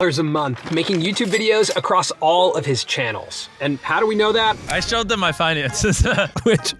a month making YouTube videos across all of his channels. And how do we know that? I showed them my finances. Which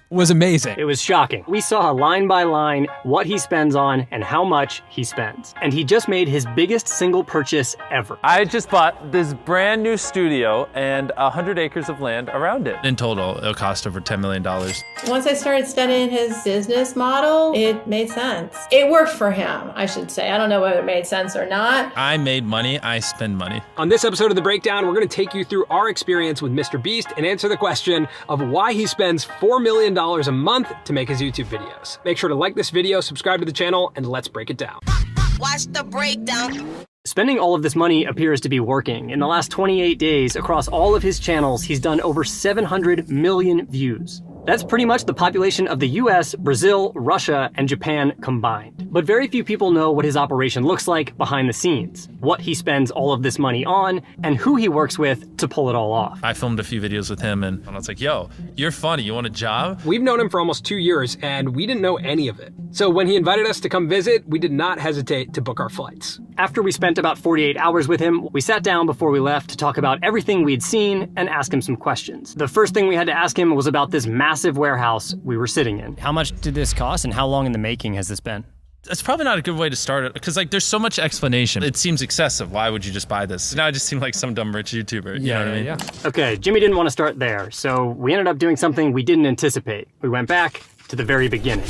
was amazing. It was shocking. We saw line by line what he spends on and how much he spends. And he just made his biggest single purchase ever. I just bought this brand new studio and 100 acres of land around it. In total, it'll cost over $10 million. Once I started studying his business model, it made sense. It worked for him, I should say. I don't know whether it made sense or not. I made money, I spend money. On this episode of The Breakdown, we're gonna take you through our experience with Mr. Beast and answer the question of why he spends $4 million a month to make his YouTube videos. Make sure to like this video, subscribe to the channel, and let's break it down. Watch The Breakdown. Spending all of this money appears to be working. In the last 28 days, across all of his channels, he's done over 700 million views. That's pretty much the population of the US, Brazil, Russia, and Japan combined. But very few people know what his operation looks like behind the scenes, what he spends all of this money on, and who he works with to pull it all off. I filmed a few videos with him and I was like, yo, you're funny, you want a job? We've known him for almost 2 years and we didn't know any of it. So when he invited us to come visit, we did not hesitate to book our flights. After we spent about 48 hours with him, we sat down before we left to talk about everything we'd seen and ask him some questions. The first thing we had to ask him was about this massive warehouse we were sitting in. How much did this cost and how long in the making has this been? That's probably not a good way to start it because like there's so much explanation. It seems excessive. Why would you just buy this? Now I just seem like some dumb rich YouTuber. You know what I mean? Yeah. Okay, Jimmy didn't want to start there, so we ended up doing something we didn't anticipate. We went back to the very beginning.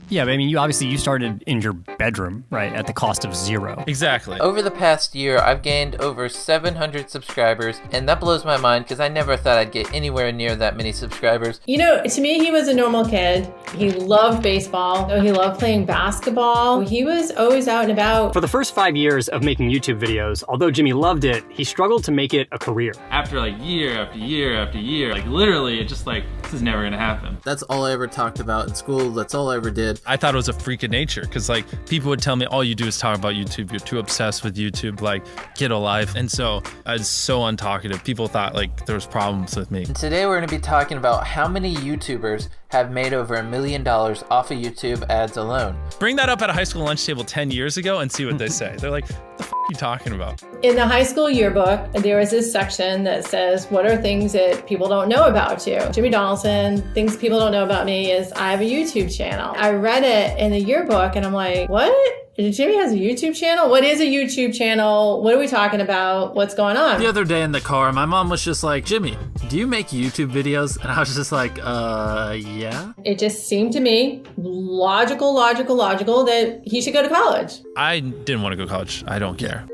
Yeah, but I mean, you started in your bedroom, right, at the cost of $0. Exactly. Over the past year, I've gained over 700 subscribers, and that blows my mind because I never thought I'd get anywhere near that many subscribers. You know, to me, he was a normal kid. He loved baseball. He loved playing basketball. He was always out and about. For the first 5 years of making YouTube videos, although Jimmy loved it, he struggled to make it a career. After like year after year after year, like literally, it just like, this is never gonna happen. That's all I ever talked about in school. That's all I ever did. I thought it was a freak of nature because like people would tell me all you do is talk about YouTube, you're too obsessed with YouTube, like get a life. And so I was so untalkative. People thought like there was problems with me. And today we're gonna be talking about how many YouTubers have made over $1 million off of YouTube ads alone. Bring that up at a high school lunch table 10 years ago and see what they say. They're like, what the f are you talking about? In the high school yearbook, there was this section that says, what are things that people don't know about you? Jimmy Donaldson, things people don't know about me is I have a YouTube channel. I read it in the yearbook and I'm like, what? Jimmy has a YouTube channel? What is a YouTube channel? What are we talking about? What's going on? The other day in the car, my mom was just like, Jimmy, do you make YouTube videos? And I was just like, yeah. It just seemed to me logical that he should go to college. I didn't want to go to college. I don't care.